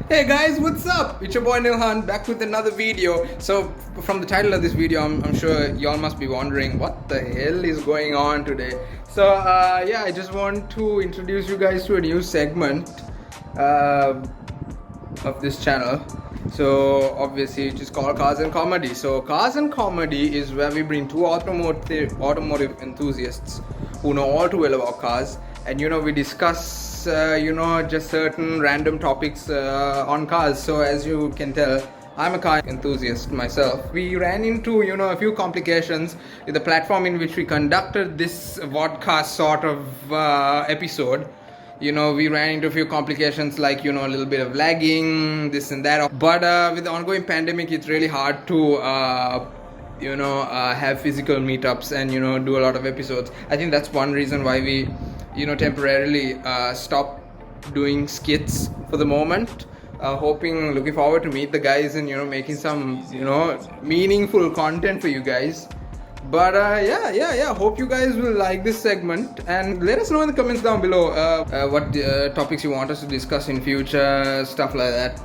Hey guys, what's up? It's your boy Nilhan back with another video. So, from the title of this video, I'm sure y'all must be wondering what the hell is going on today. So, yeah, I just want to introduce you guys to a new segment of this channel. So, obviously, it's just called Cars and Comedy. So, Cars and Comedy is where we bring two automotive enthusiasts who know all too well about cars, and we discuss just certain random topics on cars. So as you can tell, I'm a car enthusiast myself. We ran into a few complications with the platform in which we conducted this vodcast sort of episode. We ran into a few complications like a little bit of lagging, this and that. But with the ongoing pandemic, it's really hard to have physical meetups and do a lot of episodes. I think that's one reason why we temporarily stop doing skits for the moment. Looking forward to meet the guys and making some meaningful content for you guys. But yeah, hope you guys will like this segment, and let us know in the comments down below what topics you want us to discuss in future, stuff like that.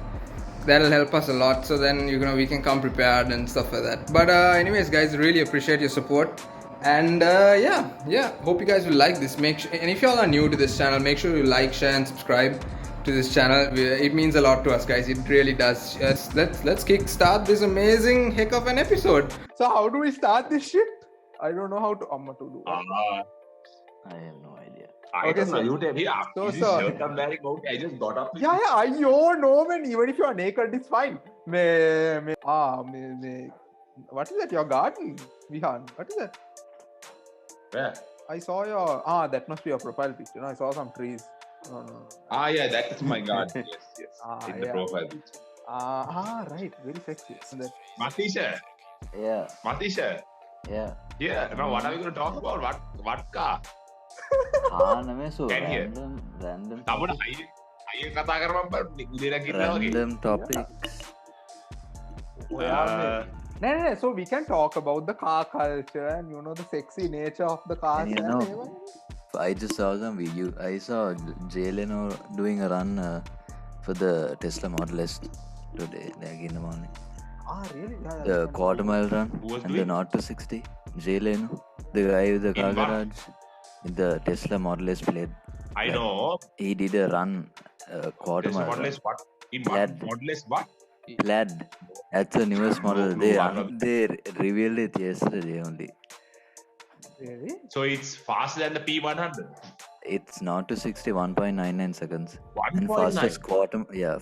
That'll help us a lot, so then we can come prepared and stuff like that. But anyways guys, really appreciate your support, and yeah, hope you guys will like this. And if y'all are new to this channel, make sure you like, share and subscribe to this channel. It means a lot to us guys, it really does. Let's kick start this amazing heck of an episode. So how do we start this shit? I don't know how to do. I have no idea. I don't know. You tell me. So, Shirt I'm wearing. Okay, I just got up. Yeah, I know, man. Even if you are naked, it's fine. What is that? Your garden, Vihan? What is that? Where? I saw your. That must be your profile picture. No, I saw some trees. No. Yeah, that's my garden. Yes. In the profile picture. Right. Very sexy. Matisha. Yeah. Matisha. Yeah. Yeah. Now, what are we going to talk about? What car? So Can hear. random topics. No. So we can talk about the car culture and the sexy nature of the cars. And I just saw some video. I saw Jay Leno doing a run for the Tesla Model S today, like in the morning. Really? Yeah, The quarter mile run and the 0 to 60. Jay Leno, the guy with the car garage, in the Tesla Model S plate. I know. He did a run, quarter mile. Model S what? In Plaid. Model S what? Plaid. That's the newest model. They revealed it yesterday only. Really? So it's faster than the P100. It's 0 to 60, 1.99 seconds. 1.9. And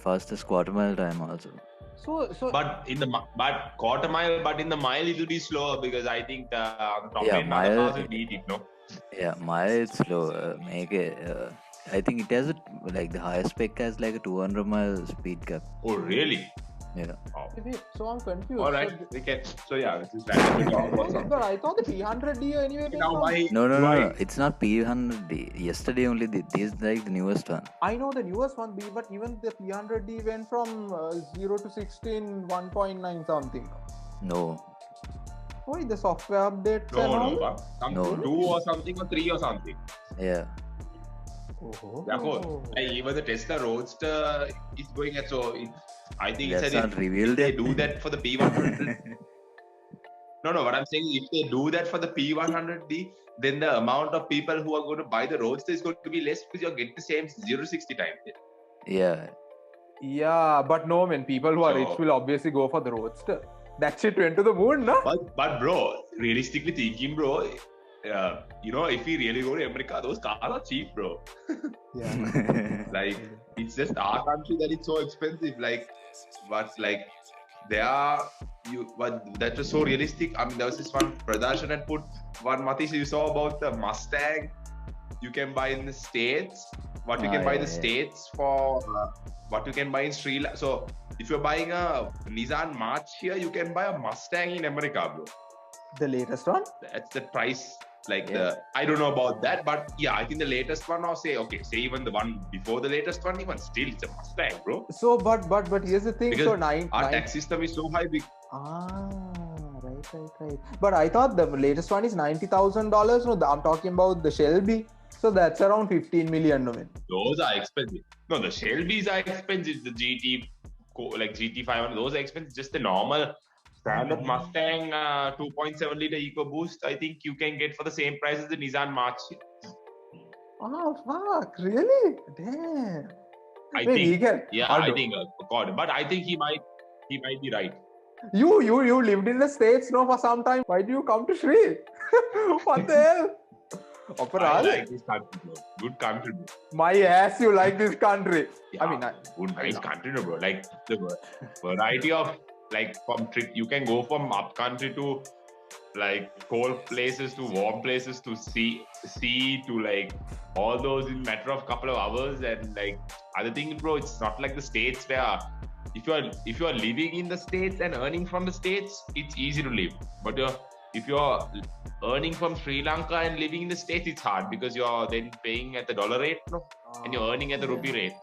fastest quarter mile time also. So But in the quarter mile, but in the mile it will be slower because I think on the top end mile, the cars will beat it, no? Yeah, mile is slow. I think it has the highest spec has like a 200 mile speed cap. Oh really? Yeah. Oh. So I'm confused. All right, we can. So yeah, this is randomly talk about something. But I thought the P100D anyway. Now why? No. It's not P100D. Yesterday only. This is like the newest one. I know the newest one, but even the P100D went from 0 to 16 1.9 something. No. Why the software updates and all? No. Some No. 2 or something or 3 or something. Yeah. Oh. Even the Tesla Roadster is going at I think That's it's not revealed if they yet. do that for the P100. No. What I'm saying, if they do that for the P100D, then the amount of people who are going to buy the Roadster is going to be less because you're getting the same 0 to 60 time. Yeah. Yeah, but no, man. People who are So- rich will obviously go for the Roadster. That shit went to the moon, no? But bro, realistically thinking, bro, if we really go to America, those cars are cheap, bro. Yeah. Like, it's just our country that it's so expensive. That was so realistic. I mean, there was this one Pradarshan had put one Matish you saw about the Mustang you can buy in the States, what you can buy in the States for what you can buy in Sri Lanka. So if you're buying a Nissan March here, you can buy a Mustang in America, bro. The latest one? That's the price. I don't know about that, but yeah, I think the latest one, or say even the one before the latest one, even still it's a Mustang, bro. So, but here's the thing. Because So our tax system is so high. Right. But I thought the latest one is $90,000. No, I'm talking about the Shelby. So that's around 15 million. No, man. Those are expensive. No, the Shelbys are expensive. The GT, like GT500, those are expensive. Just the normal standard Mustang 2.7 liter EcoBoost, I think you can get for the same price as the Nissan March. Oh fuck! Really? Damn. I Maybe think. he can. Yeah, I think. God, but I think he might be right. You lived in the States now for some time. Why do you come to Sri? What the hell? I Aparad. like this country, bro. Good country, bro. My ass, you like this country. Yeah, I mean, good, nice country, bro. Like the variety of like from trip, you can go from up country to like cold places to warm places to sea to like all those in matter of couple of hours. And like other thing, bro, it's not like the States where if you are living in the States and earning from the States, it's easy to live. But if you're earning from Sri Lanka and living in the States, it's hard because you're then paying at the dollar rate, no? And you're earning at the rupee rate.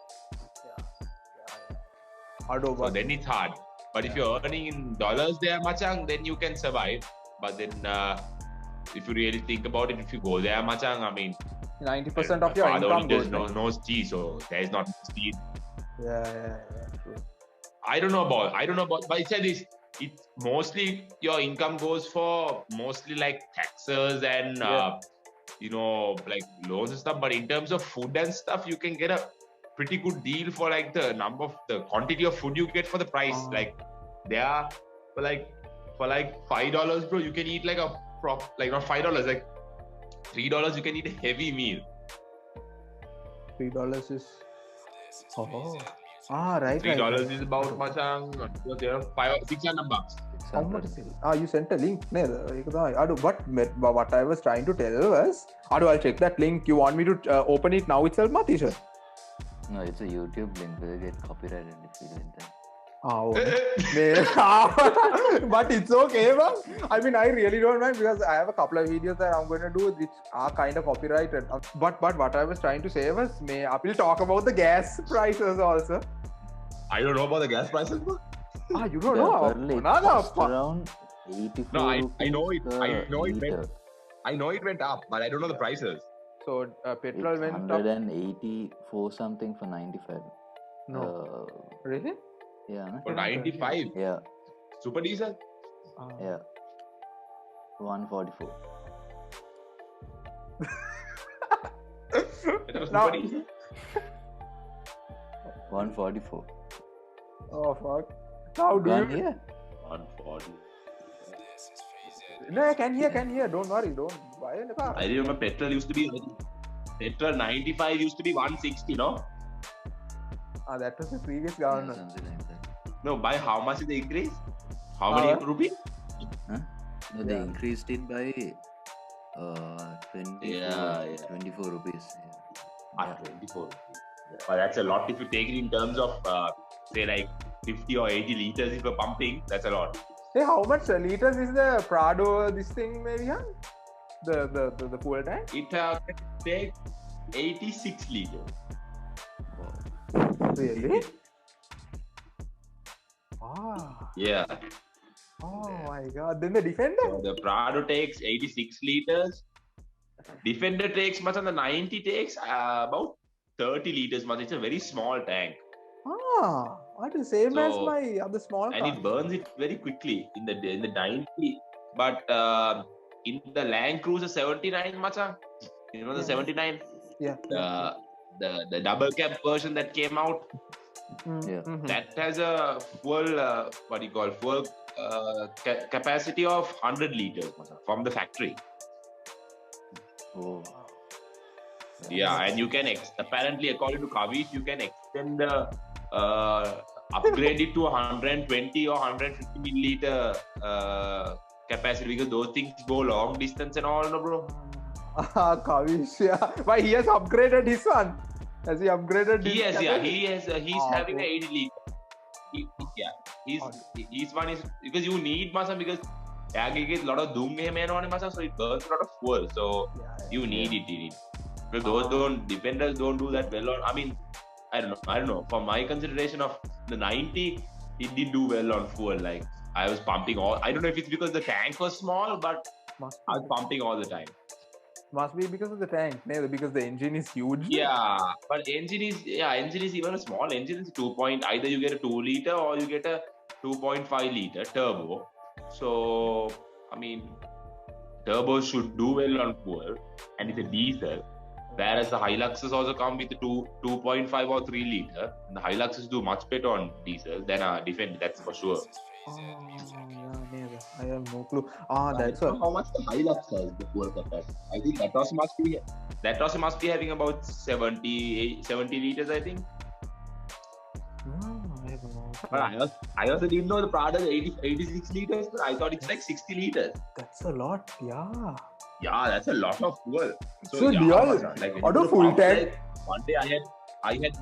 So then it's hard. But if you're earning in dollars there, Machang, then you can survive. But then if you really think about it, if you go there, Machang, I mean, 90% of your income goes. No tea, so there is not tea. Yeah, true. I don't know about, but it said this. It's mostly your income goes for mostly like taxes and like loans and stuff. But in terms of food and stuff, you can get a pretty good deal for like the quantity of food you get for the price. Like there for like $5, bro, you can eat like not $5, like $3 you can eat a heavy meal. $3 is right. $3 is about Machang, $600. How much is it? You sent a link. What I was trying to tell was, I'll check that link. You want me to open it now itself, Matisha? No, it's a YouTube link. We'll get copyrighted if you do that. But it's okay, bro. I mean, I really don't mind because I have a couple of videos that I'm going to do which are kind of copyrighted. But what I was trying to say was, we'll talk about the gas prices also. I don't know about the gas prices, bro. You don't know? Around 84. No, I know it. I know it went up, but I don't know the prices. So petrol went up 184 something for 95. No. Really? Yeah. For 95? Yeah. Super diesel? Yeah. 144. It was super diesel? 144. Oh fuck. Now do you... Here? 140. No, I can hear. Don't worry. I remember petrol used to be... Petrol 95 used to be 160, no? That was the previous government. Yeah, something like that. No, by how much is the increase? How many rupees? Huh? No, they increased it by 24 rupees. Yeah. 24. But that's a lot if you take it in terms of, say, like 50 or 80 liters if you're pumping. That's a lot. Hey, how much liters is the Prado, this thing, maybe, huh? The fuel tank? It can take 86 liters. Really? Yeah. Oh my god. Then the Defender? So the Prado takes 86 liters. Defender takes much, and the 90 takes about 30 liters much. It's a very small tank. What the same as my other small car. And it burns it very quickly in the 90. But in the Land Cruiser 79, macha, you know the 79? Yeah. The double cab version that came out. That has a fuel capacity of 100 liters from the factory. Oh. Yeah, and you can apparently, according to Kavish, you can extend the upgrade it to 120 or 150 milliliter capacity because those things go long distance and all, no, bro. Kavish, yeah. But he has upgraded his one. Has he upgraded his? Yes, yeah. He's having an 80 liter. His one is because you need masa because you get a lot of doom masa, so it burns a lot of fuel. So you need it in it. Because those defenders don't do that well on. I mean, I don't know. For my consideration of the 90, it did do well on fuel. Like I was pumping all. I don't know if it's because the tank was small, but I was pumping all the time. Must be because of the tank, no? Because the engine is huge. Yeah, but engine is even a small engine. It's 2 point. Either you get a 2 liter or you get a 2.5 liter turbo. So I mean, turbo should do well on fuel, and it's a diesel. Whereas the Hiluxes also come with a 2.5 or 3 liter. And the Hiluxes do much better on diesel than a Defender. That's for sure. Oh, yeah, neither. I have no clue. That's I don't know how much the Hilux has the fuel capacity. I think that also must be having about 70 liters, I think. I have no But I also didn't know the Prada is 86 liters. But I thought it's like 60 liters. That's a lot, yeah. Yeah, that's a lot of fuel. So yeah, real, like when auto you go to full pump, tank. like, one day I had.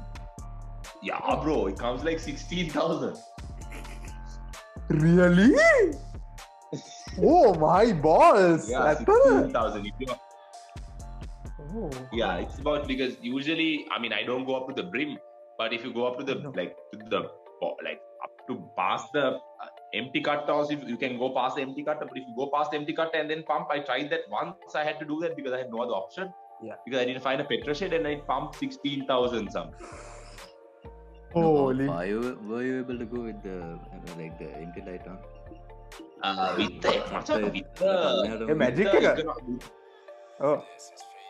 Yeah, bro, it comes like 16,000. Really? Oh my balls! Yeah, That's 16,000. Oh. Yeah, it's about because usually, I mean, I don't go up to the brim, but if you go up to the up to past the empty cut, also you can go past the empty cut. But if you go past the empty cut and then pump, I tried that once. I had to do that because I had no other option. Yeah. Because I didn't find a petrol shed and I pumped 16,000 something. Holy. Were you able to go with the empty light on? With the magic Oh.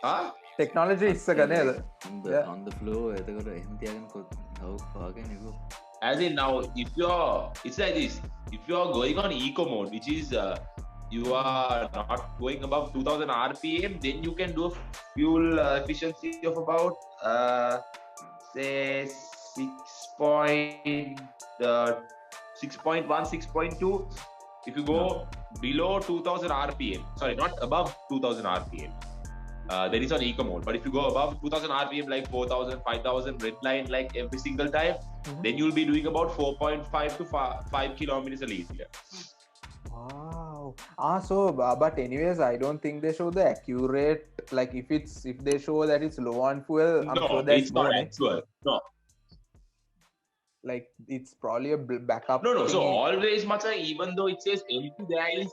Huh? Technology is a gun. On the floor, how far can you go? As in now, it's like this. If you are going on eco mode, which is you are not going above 2000 RPM, then you can do a fuel efficiency of about say 6.1, 6.2. If you go below 2000 RPM, sorry, not above 2000 RPM, then it's on eco mode. But if you go above 2000 RPM, like 4000, 5000 red line, like every single time, then you'll be doing about 4.5 to 5 kilometers a liter. Wow. But anyways, I don't think they show the accurate. Like if they show that it's low on fuel, I'm sure that's it's not actual. No. Like it's probably a backup. No. So always, even though it says empty, there is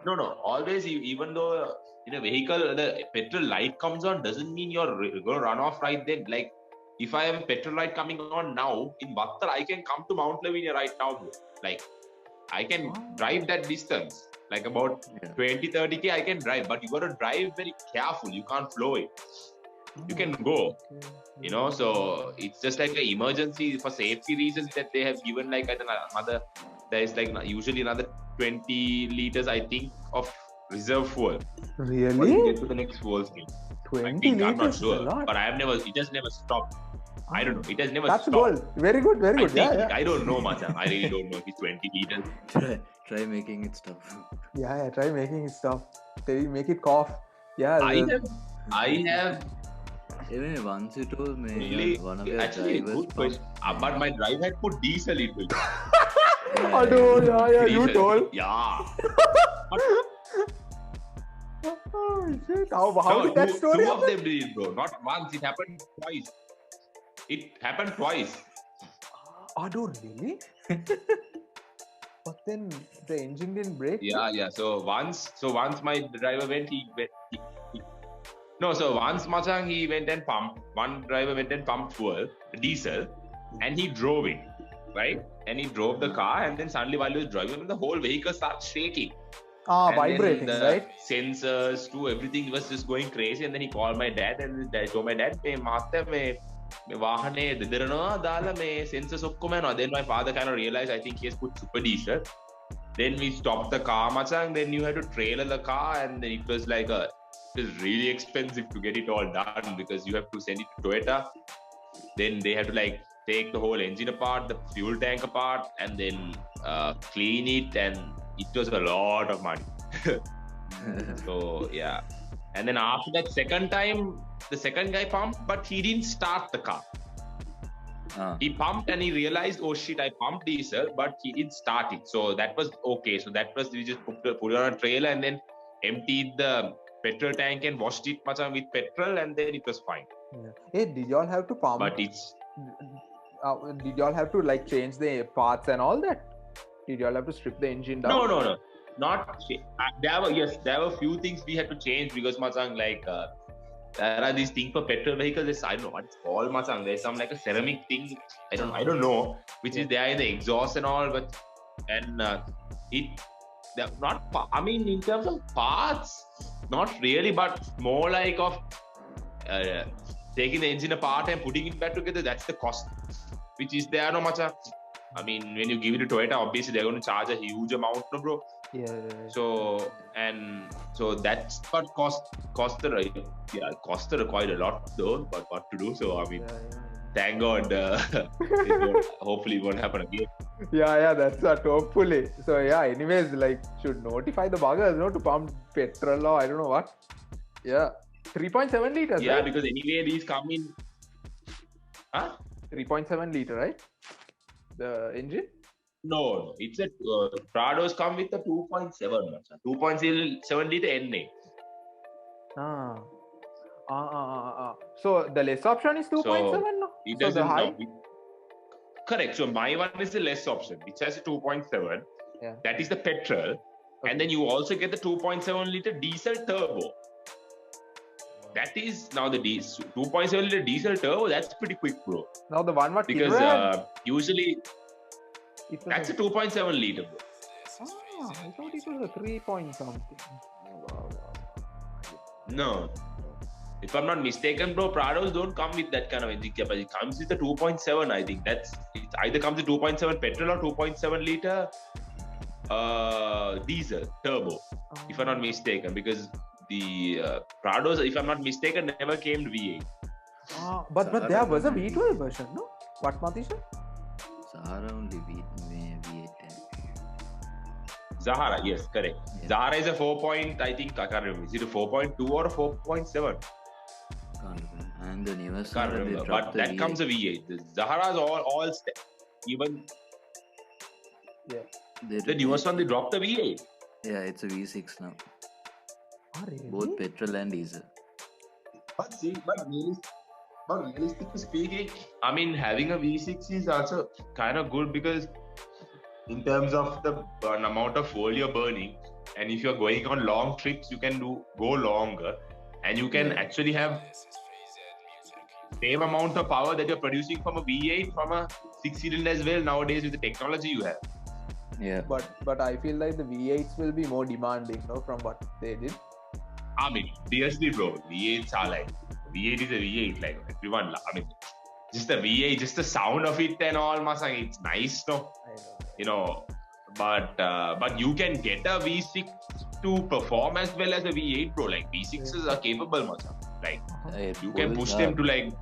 always, even though in a vehicle the petrol light comes on, doesn't mean you're going to run off right then. Like if I have a petrol light coming on now in Battal, I can come to Mount Lavinia right now, bro. Like I can drive that distance, like about 20-30k I can drive, but you got to drive very careful. You can't flow it. You can go, so it's just like an emergency for safety reasons that they have given like there is like usually another 20 liters, I think, of reserve fuel. Really? To get to the next fuel station. 20 liters I'm not is sure, a lot. but it has never stopped. I don't know. It has never That's stopped. gold. Very good. Yeah. I don't know, Macha. I really don't know if it's 20 liters. Try making it stop. Yeah, try making it stop. Make it cough. Yeah. I have Even once you told me really, one of your actually, drivers good question. But my driver had put diesel into it. Yeah, you told. Yeah. Oh, shit. How did that story Two of happen? them did it, bro. Not once. It happened twice. Really? But then the engine didn't break? Yeah. So once my driver went, once Machang, he went and pumped. One driver went and pumped fuel, diesel, and he drove it, right? And he drove the car, and then suddenly while he was driving, the whole vehicle starts shaking. And Vibrating, then right? Sensors too, everything was just going crazy. And then he called my dad, and I told my dad, වාහනේ දෙදරනවා දාලා මේ sensors ඔක්කොම යනවා. Then my father kind of realized, I think he has put super diesel. Then we stopped the car, Machang. Then you had to trailer the car, and then it was really expensive to get it all done because you have to send it to Toyota. Then they have to take the whole engine apart, the fuel tank apart, and then clean it, and it was a lot of money. So yeah. And then after that second time, the second guy pumped, but he didn't start the car. He pumped and he realized, oh shit, I pumped diesel, but he didn't start it. So that was okay. So that was, we just put it on a trailer and then emptied the petrol tank and washed it with petrol, and then it was fine. Yeah. Hey, did y'all have to pump? But it's... did y'all have to change the parts and all that? Did y'all have to strip the engine down? No. there were few things we had to change because Matsang, like there are these things for petrol vehicles. I don't know what it's called, Matsang. There's some like a ceramic thing. I don't know which is there in the exhaust and all, but they're not. I mean, in terms of parts, not really, but more like of taking the engine apart and putting it back together. That's the cost, which is there, no Matsang. I mean, when you give it to Toyota, obviously they're going to charge a huge amount, no, bro. Yeah. So that's what costed quite a lot though. But what to do? So I mean, thank God, hopefully it won't happen again. Yeah, that's that. Hopefully. So yeah. Anyways, like should notify the buggers, no, to pump petrol or I don't know what. Yeah, 3.7 liters. Yeah, right? because anyway these come in. Huh? 3.7 liter, right? The engine. No, it's a Prados come with a 2.7, 2.7 liter NA. So the less option is 2.7, no? It So doesn't. the high. Correct. So my one is the less option, which has a 2.7. Yeah. That is the petrol, and then you also get the 2.7 liter diesel turbo. That is now the 2.7 liter diesel turbo. That's pretty quick, bro. Now the one what Because usually it was that's a 2.7 liter, bro. I thought it was a 3 point something. No. If I'm not mistaken, bro, Prados don't come with that kind of engine capacity. It comes with a 2.7, I think. It either comes with 2.7 petrol or 2.7 liter diesel turbo, if I'm not mistaken. Because the Prados, if I'm not mistaken, never came to V8. But there was a V12 version, no? What, Matisha? Zahara only V8. Zahara, yes, correct. Yeah. Zahara is a 4 I think, I can't remember. Is it a 4.2 or a 4.7? Can't remember. And the newest Can't one, they remember. dropped But the that V8. comes a V8. The Zahara's all even the newest one, they dropped the V8. Yeah, it's a V6 now. Really? Both petrol and diesel. But realistically speaking, I mean, having a V6 is also kind of good because in terms of the amount of fuel you're burning, and if you're going on long trips, you can go longer, and you can actually have same amount of power that you're producing from a V8 from a 6-cylinder as well nowadays with the technology you have. Yeah. But I feel like the V8s will be more demanding, no, from what they did. I mean, seriously, bro, V8s are like V8 is a V8, like everyone. I mean, just the V8, just the sound of it and all, Masang, it's nice, no? I know. You know, but you can get a V6 to perform as well as a V8, bro. Like V6s are capable, Masang. Like you can push them to like.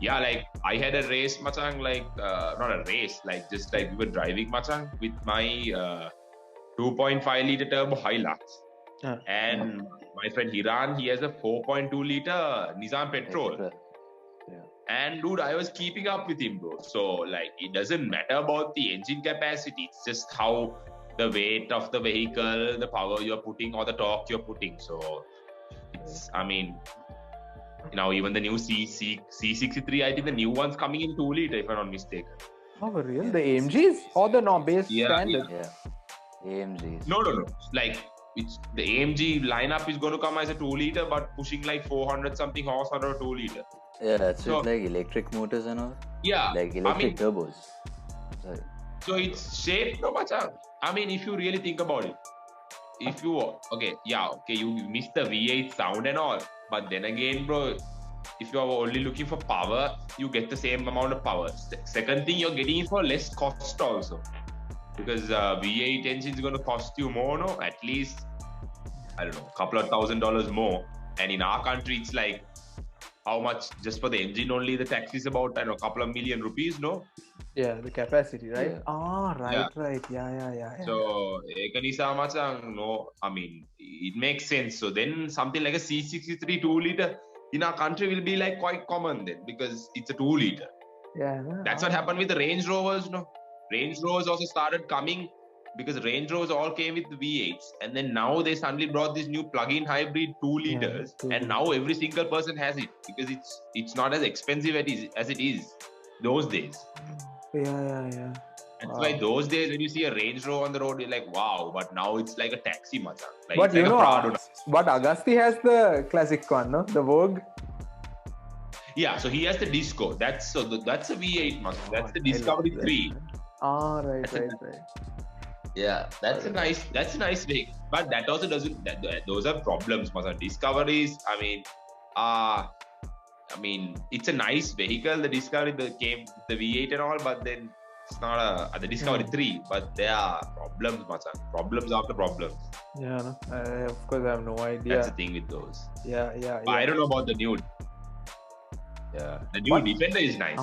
Yeah, like I had a race, Machang, like not a race, like just like we were driving, Machang, with my 2.5 liter turbo Hilux. And my friend Hiran, he has a 4.2 liter Nissan petrol. And dude, I was keeping up with him, bro. So like, it doesn't matter about the engine capacity. It's just how the weight of the vehicle, the power you're putting or the torque you're putting. So it's, I mean, you know, even the new C63, I think the new one's coming in 2 liter, if I'm not mistaken. Oh, for real? The AMGs or the base standard? Yeah. AMGs. No. Like, the AMG lineup is going to come as a 2 liter, but pushing like 400 something horsepower or 2 liter. Yeah, that's with like electric motors and all. Yeah. Like electric turbos. Sorry. So it's shaped no much. I mean, if you really think about it, if you, you miss the V8 sound and all, but then again, bro, if you're only looking for power, you get the same amount of power. Second thing, you're getting it for less cost also. Because V8 engine is going to cost you more, no? At least, I don't know, a couple of $1,000 more. And in our country, it's like, how much just for the engine only? The tax is about, I don't know, a couple of million rupees, no? Yeah, the capacity, right? Yeah. Right. Yeah. So, no, I mean, it makes sense. So then something like a C63 2 liter in our country will be like quite common then because it's a 2 liter. Yeah. That's what happened with the Range Rovers, no? Range Rovers also started coming because Range Rovers all came with V8s, and then now they suddenly brought this new plug-in hybrid 2 liters, and now every single person has it because it's not as expensive as it is those days. Yeah. That's why those days when you see a Range Rover on the road, you're like, wow. But now it's like a taxi, macha. Like, But it's you like know, a Prado. but Agasti has the classic one, no? The Vogue. Yeah, so he has the Disco. That's a V8, macha. That's the I love Discovery that. 3. Ah, right. Yeah, that's a nice vehicle. But that also doesn't. Those are problems, macha. Discoveries. I mean, it's a nice vehicle. The Discovery came with the V8 and all, but then it's not the Discovery 3. But there are problems, macha. Problems after problems. Yeah, no. Of course, I have no idea. That's the thing with those. Yeah. But I don't know about the new. Yeah, the new Defender is nice.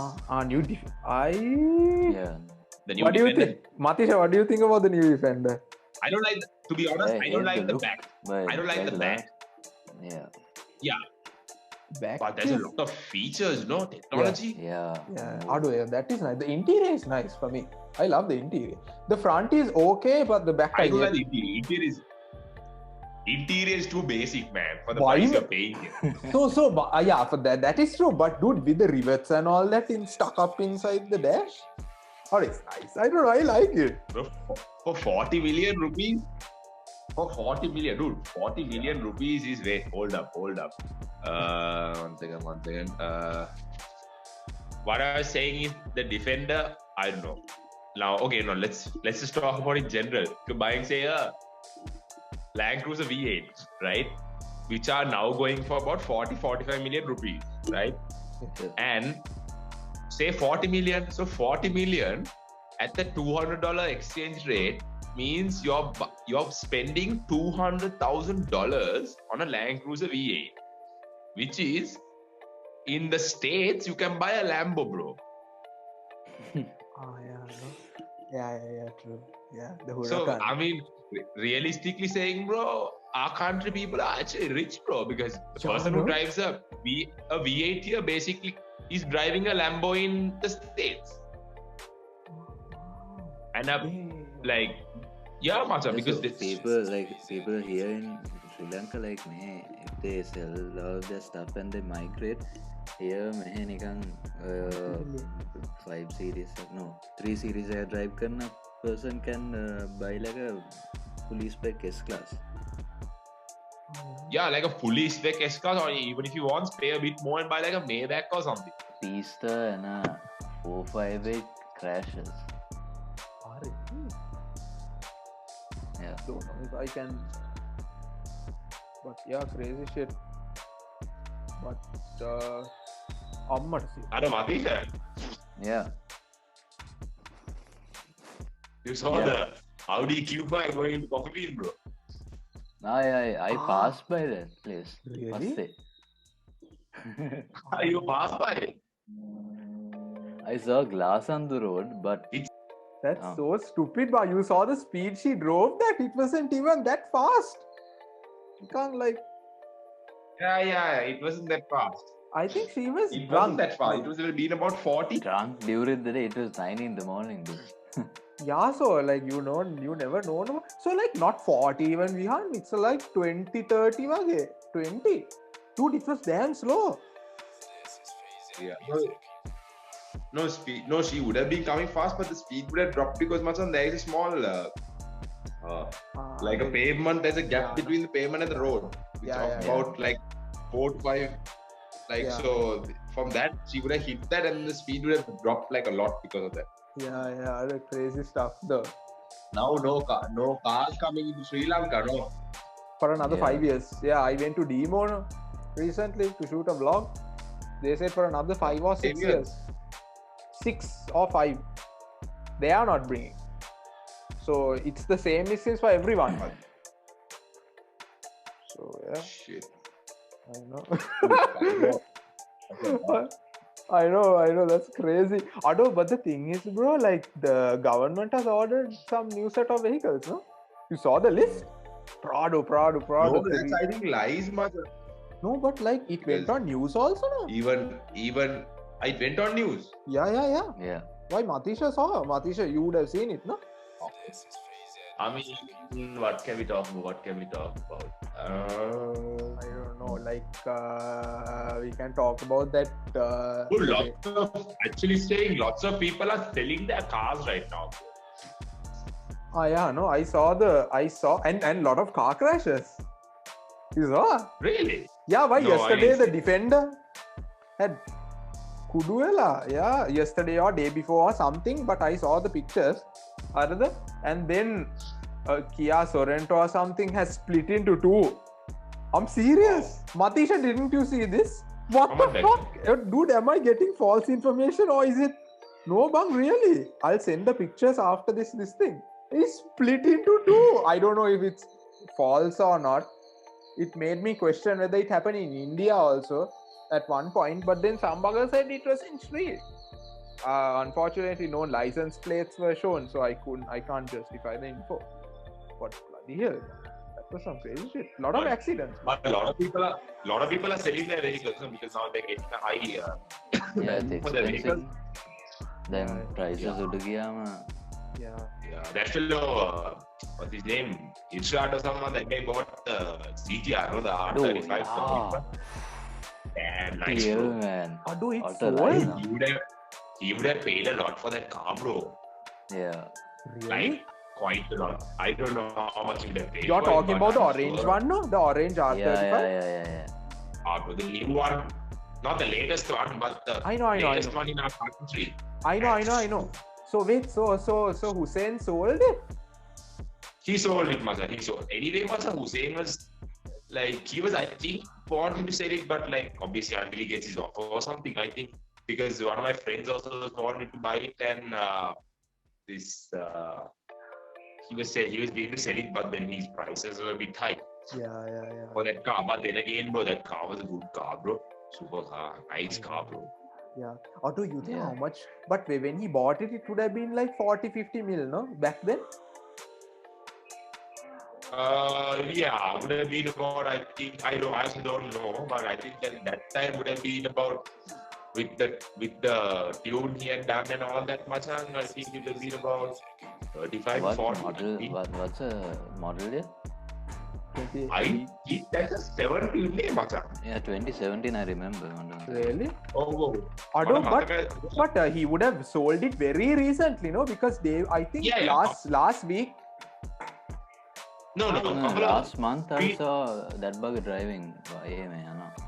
New Yeah. The new What do you Defender. think, Matisha? What do you think about the new Defender? I don't like. To be honest, I don't like the back. But I don't like the back. Yeah. Back But there's a lot of features, no technology. Yeah. That is nice. The interior is nice for me. I love the interior. The front is okay, but the back I don't like the interior. Interior is too basic, man. For the price you're paying. So for that is true. But dude, with the rivets and all that stuck up inside the dash, it's nice. I don't know. I like it. Bro, for 40 million rupees. For 40 million, dude. 40 million rupees is wait. Hold up. One second. What I was saying is the Defender. I don't know. Now, okay, no. Let's just talk about it in general. You're buying, say, a Land Cruiser V8, right? Which are now going for about 40-45 million rupees, right? And say 40 million. So 40 million at the $200 exchange rate means you're spending $200,000 on a Land Cruiser V8, which is in the States you can buy a Lambo, bro. True. Yeah, the Huracan. So I mean, realistically saying, bro, our country people are actually rich, bro, because the person who drives a V8 here basically is driving a Lambo in the States. And macha, because people here in Sri Lanka, like if they sell all their stuff and they migrate here, 5 series, no 3 series air drive karna person can buy like a fully spec S class. Yeah, like a fully spec S class, or even if you want, pay a bit more and buy like a Maybach or something. Pista and a 458 crashes. Yeah. Don't know if I can. But yeah, crazy shit. But I don't know, Yeah. You saw the Audi Q5 going into Coffee Bean, bro. I passed by that place. Really? Must say. You passed by it. I saw glass on the road, but That's so stupid, but you saw the speed she drove that it wasn't even that fast. You can't Yeah, it wasn't that fast. I think she was It drunk. wasn't that fast. It was been about 40. drunk during the day. It was 9 in the morning. Dude. Yeah, so you never know. No? So not 40 even, Vihan. It's 20, 30 wage. 20. Dude, it was damn slow. Yeah. No speed. No, she would have been coming fast, but the speed would have dropped because there is a small, like a pavement. There's a gap between the pavement and the road. It's about 4 to 5. So from that, she would have hit that, and the speed would have dropped a lot because of that. Yeah, the crazy stuff though. Now no cars coming into Sri Lanka, no. For another 5 years. Yeah, I went to Demo recently to shoot a vlog. They said for another 5 or 6 years. 6 or 5. They are not bringing. So it's the same distance for everyone. So yeah. Shit. I know, that's crazy. But the thing is, bro, the government has ordered some new set of vehicles, no? You saw the list? Prado. No, that's I think lies, mother. No, but it went on news also, no? Even it went on news. Yeah. Yeah. Why Matisha saw? Matisha, you would have seen it, no? I mean, what can we talk about? I don't know. we can talk about that. Lots of people are selling their cars right now. Yeah, no, I saw and lot of car crashes. You saw? Really? Yeah, why No, yesterday I the Defender had Kuduela, yeah, yesterday or day before or something, but I saw the pictures. And then Kia Sorento or something has split into two. I'm serious. Matisha, didn't you see this? What Come the on, fuck? Dude, am I getting false information or is it? No, bang, really? I'll send the pictures after this thing. It's split into two. I don't know if it's false or not. It made me question whether it happened in India also at one point, but then some bugger said it was in Sri. Unfortunately, no license plates were shown, so I can't justify the info. What bloody hell? That was some crazy shit. Lot of accidents. But a lot of people are selling their vehicles because now they're getting a high Yeah, it's for the vehicles. expensive. Then prices උඩ ගියාම Yeah. That fellow, what's his name? Irshad or someone, that guy bought the CTR, no, the R35. Damn nice, yeah, bro. man. Dude, it's Auto sold? line. He would have paid a lot for that car, bro. Yeah. Really? Like, quite a lot. I don't know how much he would have paid. You're for it, talking but about the I'm orange sure- one, no? The orange R35? Yeah. The new one, not the latest one, but the I know. latest one in our country. I know. So wait, so Hussein sold it? He sold it, Masa. He sold. Anyway, Masa, Hussein was like, he was, I think, wanting to sell it, but like, obviously, until he gets his offer or something, I think, because one of my friends also wanted to buy it, and he was going to sell it, but then his prices were a bit high Yeah. for that car. But then again, bro, that car was a good car, bro. Super car, nice car, bro. Yeah. Or do you think Yeah. how much? But when he bought it, it would have been like 40-50 mil, no? Back then? Yeah, would have been about, I think, I actually don't know, but I think that time would have been about, with the tune he had done and all that much, and I think it would have been about 35, What 40. model? What's a model year? I think that's a 17 name, Macha. Yeah, 2017. I remember. Really? Oh. But he would have sold it very recently, no? Because I think Yeah. last week. No. No, last month I saw that bugger driving.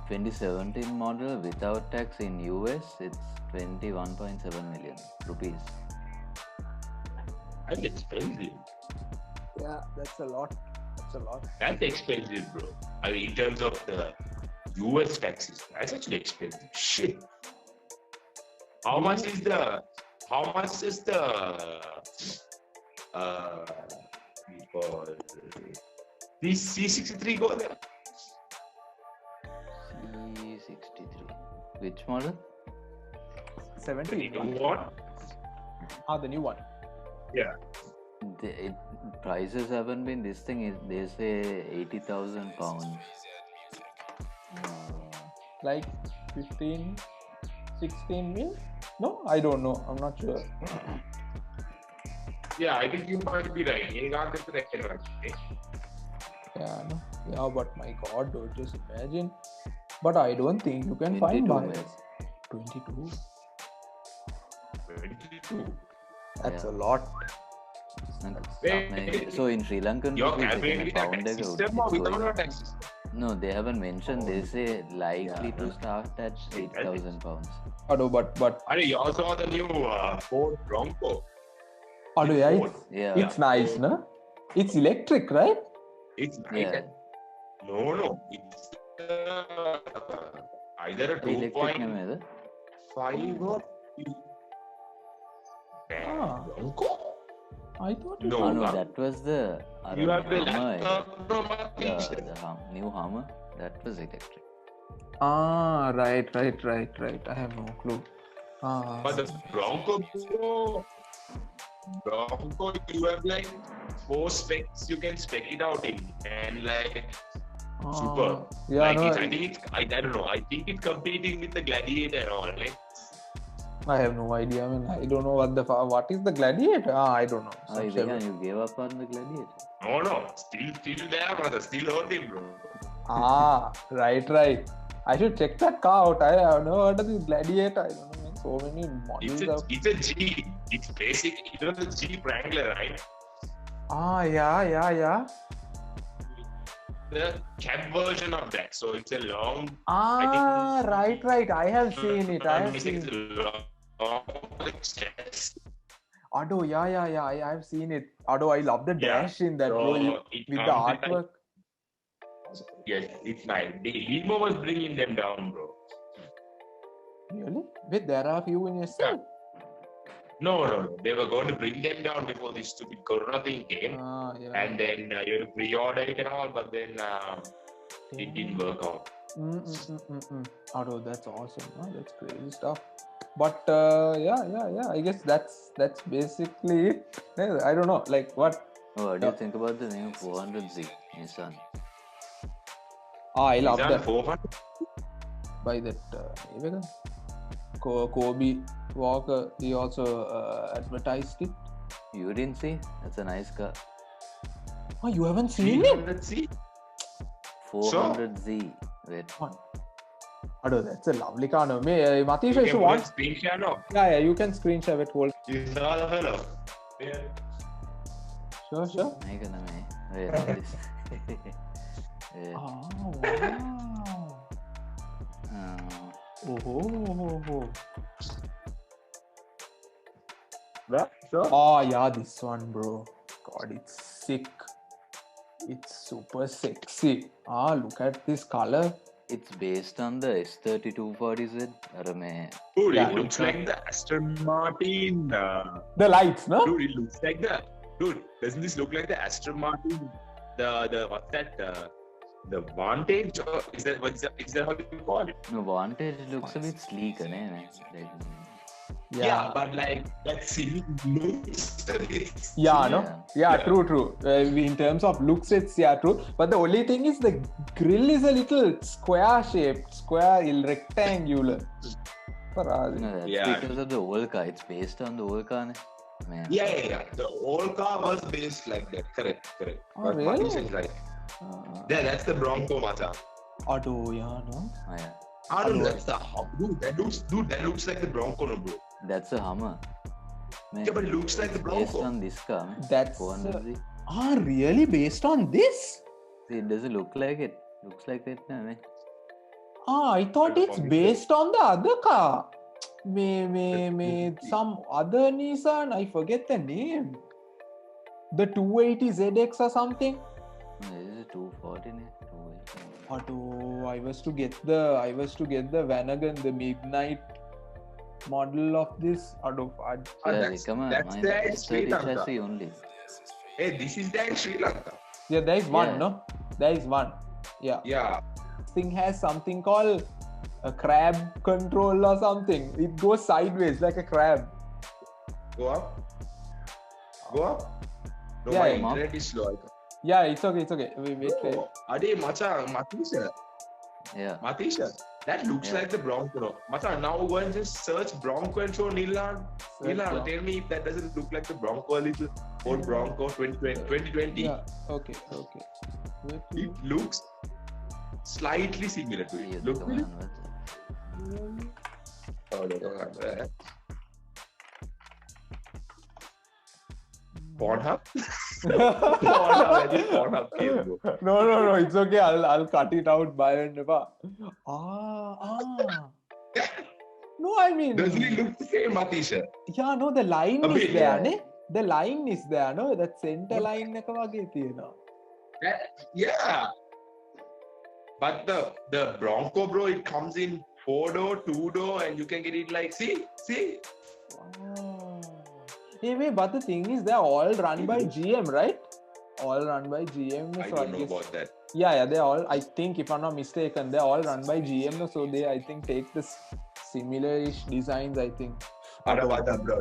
2017 model without tax in US. It's 21.7 million rupees. That's expensive. Yeah, that's a lot. That's expensive, bro. I mean, in terms of the US taxes, that's actually expensive. Shit. How much is the this C63 go there? C63. Which model? 17. What? The new one. Yeah. Prices haven't been this thing. They say 80,000 pounds. Like 15, 16 mil? No, I don't know. I'm not sure. Yeah, I think you might be right. Yeah, but my God, dude, just imagine. But I don't think you can find 22 buyers. 22. 22. That's Yeah. a lot. So in Sri Lankan You're rupees, calculating they with a found tax it out. system or It's without going a up. tax system? No, they haven't mentioned. They say likely to start at 8,000 pounds. But You also saw the new Ford Bronco. yeah, Yeah. it's nice, no? It's electric, right? It's nice. Yeah. No. It's either a Electric නෙමෙයිද? 2.5 or 3. Bronco? I thought it No, Oh no, no. that was the You have the Hummer. laptop. New Hummer. That was electric. Right. I have no clue. But the Bronco, you have like 4 specs you can spec it out in, and like super. Yeah, Like no, I don't know. I think it's competing with the Gladiator and all, right? I have no idea. I mean, I don't know what is the Gladiator. I don't know. Some Yeah, Chevy. you gave up on the Gladiator. No. Still there, brother. Still holding, bro. Right. I should check that car out. I have never heard of this Gladiator. I don't know, man. So many models. It's a Jeep. It's basic. You know the Jeep Wrangler, right? Yeah. The cab version of that. So it's a long. Right. I have seen it. It's long chest. Ado, yeah. I have seen it. Ado, I love the dash in that, bro. With the artwork. Yes, it's nice. Limo was bringing them down, bro. Really? Wait, there are a few in your set? No. They were going to bring them down before this stupid Corona thing came. Yeah. And then you had to pre-order it and all, but then it didn't work out. Ado, that's awesome. That's crazy stuff. But yeah. I guess that's basically it. I don't know, like what? What do you think about the new 400Z Nissan? I love that. 400? By that Kobe Walker, he also advertised it. You didn't see? That's a nice car. Oh, you haven't seen it? 400Z? 400Z. Wait. Ado, that's a lovely car. No, Matisha, if you want. Screenshot of. Yeah, you can screen share it. Hold. You saw the fellow? Yeah. Sure. Wait, this. Wow. Oh yeah, this one, bro. God, it's sick. It's super sexy. Look at this color. It's based on the S3240Z. Dude, it looks like the Aston Martin. The lights, no? Dude, it looks like the. Dude, doesn't this look like the Aston Martin? The what's that? The Vantage, or is that how you call it? No, Vantage looks a bit sleek, Yeah, but like that silly looks. True. In terms of looks, it's true. But the only thing is the grill is a little square-shaped, rectangular. No, that's because of the old car. It's based on the old car, man. Yeah. The old car was based like that. Correct. Oh, But really? Matis is right. Yeah, that's the Bronco, Macha. Auto, yeah, no? Oh, yeah. That's the dude. That looks like the Bronco, no, bro. That's a Hummer. Man, Yeah, but it looks like the based Bronco. on this car, man. That's 400Z. really based on this? See, it doesn't look like it. Looks like it, man. I thought it's based on the other car. Some other Nissan. I forget the name. The 280ZX or something. No, this is a 240. 280. I was to get the Vanagon, the midnight model of this. That's the Sri Lanka. chassis only. Hey, this is the Sri Lanka. Yeah, there is one, Yeah. no? There is one. Yeah. Yeah. This thing has something called a crab control or something. It goes sideways like a crab. Go up. No, Yeah, my yeah. internet is slow. Yeah, it's okay. Wait. Ade, Matisha. Yeah. Matisha, that looks like the Bronco. No. Macha, now go and just search Bronco and show Nilan. Nilan, tell me if that doesn't look like the Bronco a little. Old Bronco 2020. Yeah, okay. Wait. It looks slightly similar to Yeah, it. Look, come on, what's Pornhub? Pornhub came, bro. No, it's okay. I'll cut it out by and by. No, I mean. Doesn't it look the same, Matisha? Yeah, no, the line A is bit, there, yeah. ne? The line is there, no? That center line එක වගේ තියෙනවා. Yeah. But the Bronco, bro, it comes in 4-door, 2-door, and you can get it like, see? Anyway, but the thing is, they're all run by GM, right? All run by GM. I so don't know guess- about that. Yeah, they're all, I think, if I'm not mistaken, they're all run by GM. So they, I think, take the similar-ish designs, I think. Bro,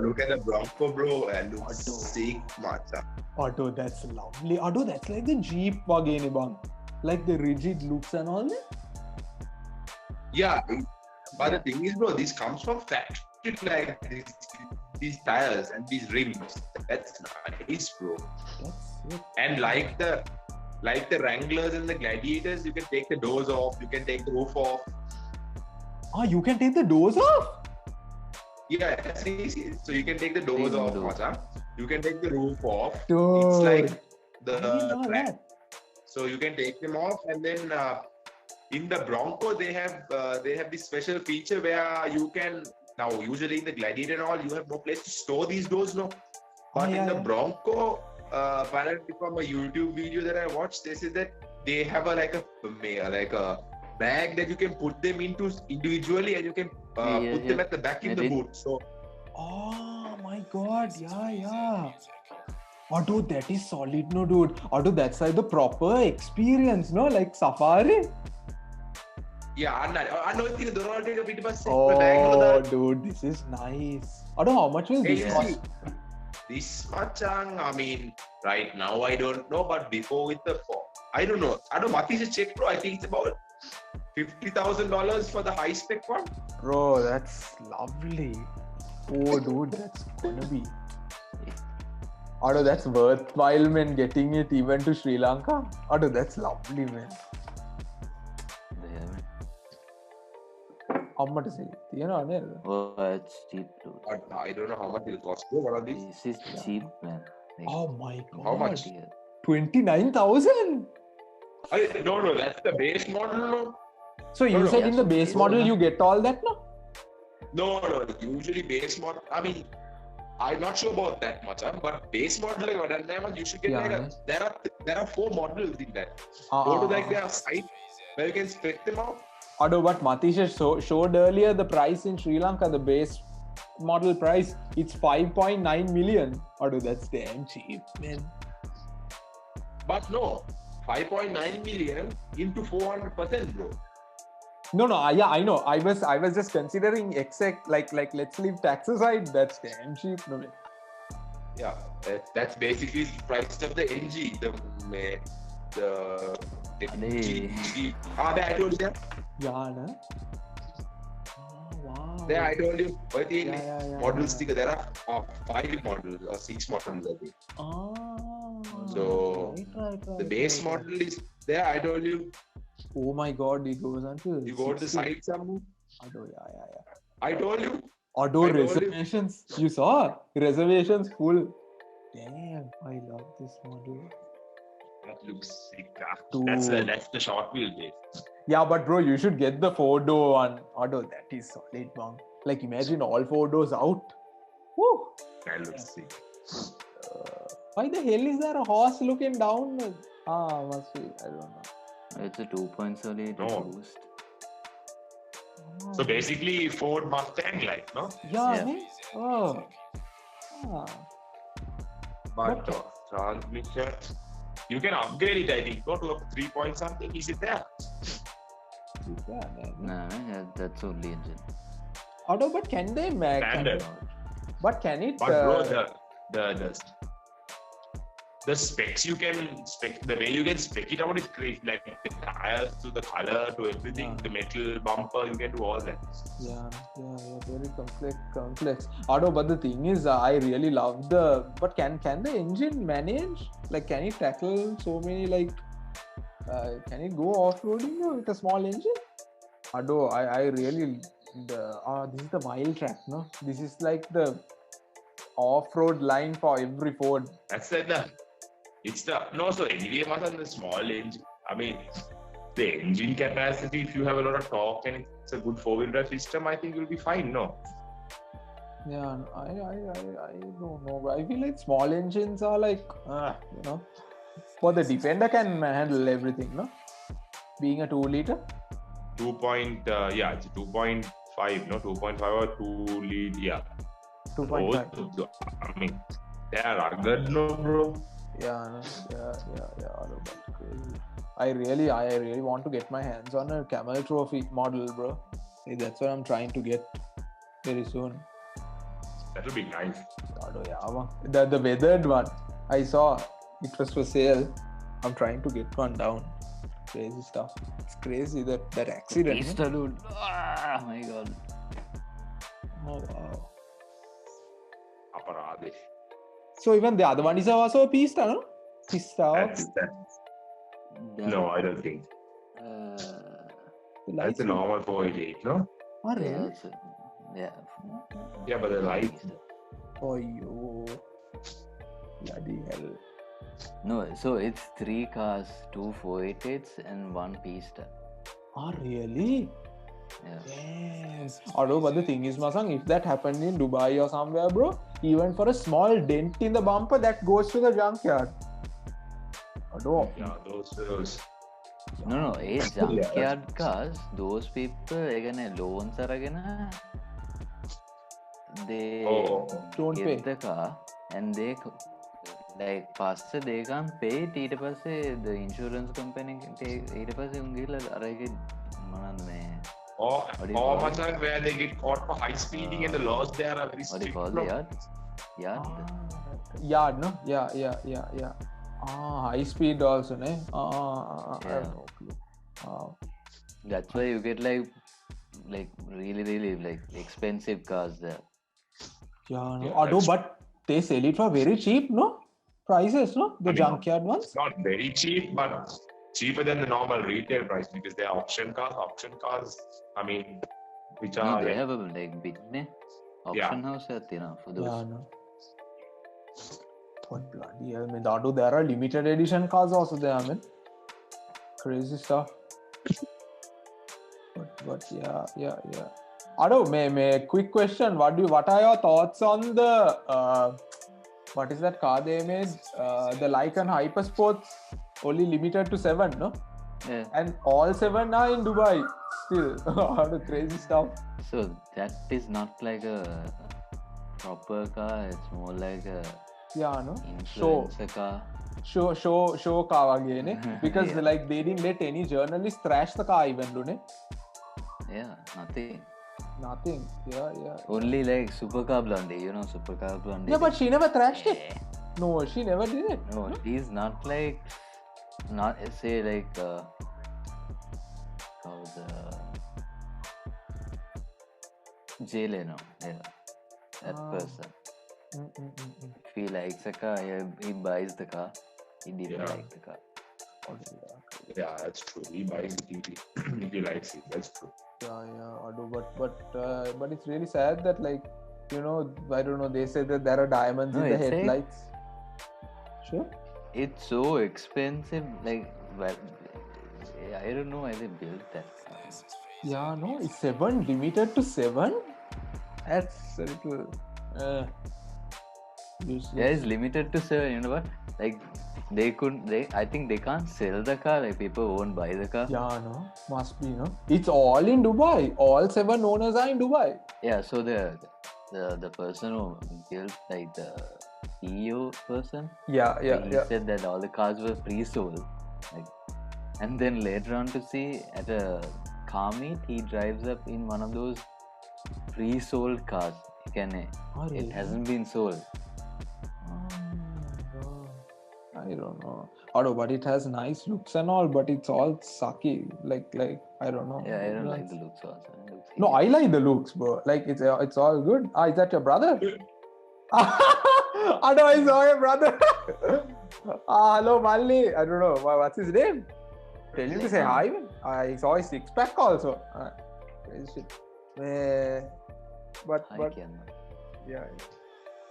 look at the Bronco, bro, and looks sick, macha. Auto, that's lovely. Auto, that's like the Jeep wage ne bang. Like the rigid looks and all that. Yeah, but the thing is, bro, this comes from factory, like these tires and these rims. That's nice, bro. That's it. And like the like the Wranglers and the Gladiators, you can take the doors off, you can take the roof off. Ah, you can take the doors off? Yeah, see. So you can take the doors Same off, door. Macha. You can take the roof off. It's Dude. like I didn't the know track. that. So you can take them off, and then in the Bronco they have this special feature where you can now usually in the Gladiator and all you have no place to store these doors, no. But yeah, in the yeah. Bronco, apparently from a YouTube video that I watched, they said that they have a like a bag that you can put them into individually, and you can Yeah, put them at the back in the Maybe. boot. So Oh my god, yeah. Oh, dude, that is solid, no, dude. Oh, dude, that's like the proper experience, no? Like safari. yeah, I know it's the Donald Trump bit bus. Oh, dude, this is nice. I don't know how much will Hey, this you cost. see, this Machang, I mean, right now I don't know, but before with the I don't know. I don't know. Mati's check, bro. I think it's about $50,000 for the high spec one. Bro, that's lovely. Oh, dude, that's gonna be. Oh, dude, that's worthwhile, man. Getting it even to Sri Lanka. Oh, dude, that's lovely, man. Yeah, man. How much is it? You know, Anil? Oh, it's cheap, dude. But I don't know how much it cost. What are these? This is cheap, man. Like, Oh my god. How much? yeah. 29,000. No, that's the base model. No, So you No, said yeah, in the so base base model model. you get all that, no? no. Usually base model. I mean, I'm not sure about that much, but base model like you should get Yeah, there are 4 models in that. Ah, Go to ah, like ah. their site where you can spec them out. Although what Matisha showed earlier, the price in Sri Lanka, the base model price, it's 5.9 million. Although that's damn cheap, man. But no, 5.9 million into 400%, bro. No, yeah, I know. I was just considering exact like let's leave tax aside. That's damn cheap, no man. Yeah, that's basically the price of the NG, the NG. There I told you that. Yeah, no? Oh, wow. There I told you. But the Yeah. models, there are 5 models or 6 models, I think. Oh. So, right. The base right. model is there. I told you. Oh my god, it goes until You go to the 60. site somewhere. Although, yeah. I told you. Auto I told you. reservations. You saw reservations full. Damn, I love this model. That looks sick. Dude. That's the short wheelbase. Yeah, but bro, you should get the 4-door one. Auto, that is solid, man. Like imagine all 4 doors out. Woo! That looks sick. Why the hell is there a horse looking down? Must be. I don't know. It's a 2.0 No. boost. So basically, Ford Mustang like, no? Yeah. Yeah. Hey? Oh. Ah. But transmission, you can upgrade it. I think go to a 3 point something. Is it there? Yeah, man. Nah, man, that's only engine. Auto, but can they make? Standard. But can it? But bro, the specs you can spec, the way you can spec it out is great. Like the tires to the color to everything, Yeah. the metal bumper, you can do all that. Yeah, very complex. Auto, but the thing is, I really love the. But can the engine manage? Like, can it tackle so many like? Can it go off-roading with a small engine? Auto, I really. This is the mile track, no? This is like the off-road line for every Ford. That's so anyway, Masan, the small engine. I mean, the engine capacity, if you have a lot of torque and it's a good 4-wheel drive system, I think you'll be fine, no? Yeah, I don't know. I feel like small engines are like, you know, for the Defender can handle everything, no? Being a 2-liter. 2.5, no? 2.5 or 2 lead, yeah. 2.5. I mean, they are rugged, no, bro. Yeah, that's crazy. I really want to get my hands on a Camel Trophy model, bro. That's what I'm trying to get very soon. That'll be nice. The weathered one I saw, it was for sale. I'm trying to get one down. Crazy stuff. It's crazy that accident. Pista, dude. Ah, my god. Oh wow. Aparade. So even the other one is also a Pista, no? Pista. That's No, I don't think. The That's lights a normal 488, no? are Yeah, really? it's yeah. Yeah, but the light. Oh, yo. Bloody hell. No, so it's 3 cars, 2 488s and 1 P-Star. Ah, really? Yeah. Yes. Although, but the thing is, Masang, if that happened in Dubai or somewhere, bro, even for a small dent in the bumper, that goes to the junkyard. Although, Yeah, those. No, junkyard cars, those people, again, loans are they Don't get pay. the car and they like faster they can't pay it. ඊට පස්සේ the insurance company ඊට පස්සේ උන් ගිහලා අර එකේ මොනවද මේ Or Masan, where they get caught for high speeding and the laws there are very what do you strict. call bro. the yard? Yard, no? Yeah. High speed also, ne? I Yeah. have no clue. That's why you get like really like expensive cars there. Yeah, no. Yeah, Although, that's- but they sell it for very cheap, no? Prices, no? The I mean, junkyard ones? It's not very cheap, but cheaper than the normal retail price because they are auction cars. Auction cars, I mean, which No, are they like, have a like big auction house at for those. Yeah, no. What bloody hell, man. Although there are limited edition cars also there, I mean. Crazy stuff. But yeah. Ado, may quick question. What are your thoughts on the what is that car they made? The Lykan Hypersports, only limited to 7, no? Yeah. And all 7 are in Dubai still. Ado, crazy stuff. So that is not like a proper car. It's more like a Yeah, no? influencer car. Show car again, ne? Because Yeah. like they didn't let any journalist thrash the car even, do ne? Yeah, nothing. Nothing. Yeah. Only like Supercar Blondie, Supercar Blondie. Yeah, but she never thrashed it. Yeah. No, she never did it. No, she's not like, not say like, how the Jay Leno, yeah, that Ah. person. Mm. If he likes a car, he buys the car. He didn't Yeah. like the car. yeah, that's true. He buys it if he likes it. That's true. Yeah. I do, but it's really sad that like, I don't know. They say that there are diamonds No, in the it's like- headlights. Sure. It's so expensive. Like, well, I don't know why they built that car. Yeah, no, it's 7 limited to 7. That's a little. Useless. Yeah, it's limited to 7. You know what? Like, I think they can't sell the car. Like, people won't buy the car. Yeah, no, must be, no. It's all in Dubai. All 7 owners are in Dubai. Yeah, so the person who built, like the CEO person, Yeah. he said that all the cars were pre-sold. Like, and then later on to see at a car meet, he drives up in one of those pre-sold cars. Oh, really? It hasn't been sold. I don't know. Although, but it has nice looks and all, but it's all sucky. Like I don't know. Yeah, I don't like the looks also. It looks No, I hideous. like the looks, bro. Like it's all good. Is that your brother? I know I saw your brother. Hello, Malli. I don't know what's his name. Tell him to say hi. I saw his 6-pack also. Crazy shit. But Hi, Kian. yeah.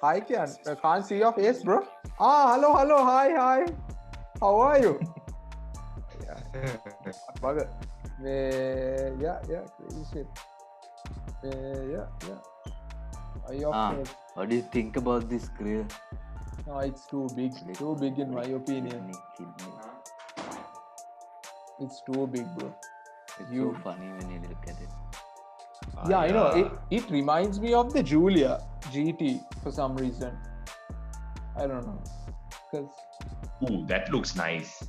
Hi, Kian. Can't see your face, bro. Hello. Hi. How are you? Bugger. Yeah, crazy shit. Yeah. Are you off? What do you think about this grill? No, it's too big. Too big in my opinion. Kidney. It's too big, bro. It's You- so funny when you look at it. Yeah, I know. It reminds me of the Giulia GT for some reason. I don't know. Because Ooh, that looks nice.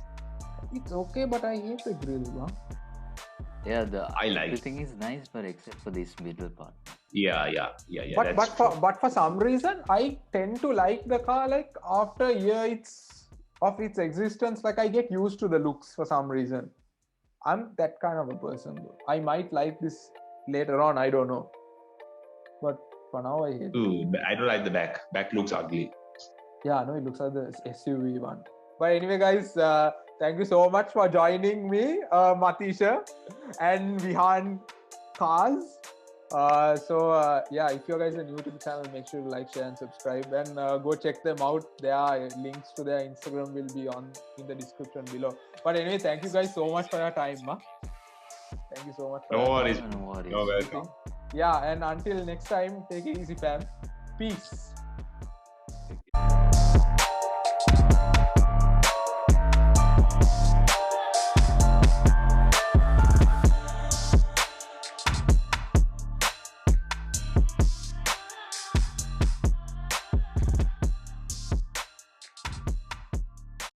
it's okay, but I hate the grill, bro. Yeah, I like it. everything is nice, but except for this middle part. Yeah. But for some reason, I tend to like the car. Like after a year, of its existence, like I get used to the looks for some reason. I'm that kind of a person, though. I might like this later on. I don't know. But for now, I hate it. Ooh, I don't like the back. Back looks ugly. Yeah, no, it looks like the SUV one. But anyway, guys, Thank you so much for joining me, Matisha and Vihan Kaz. If you guys are new to the channel, make sure to like, share, and subscribe, and go check them out. Their links to their Instagram will be in the description below. But anyway, thank you guys so much for your time, ma. Thank you so much. For No your worries. time. No worries. You're welcome. Yeah, and until next time, take it easy, fam. Peace.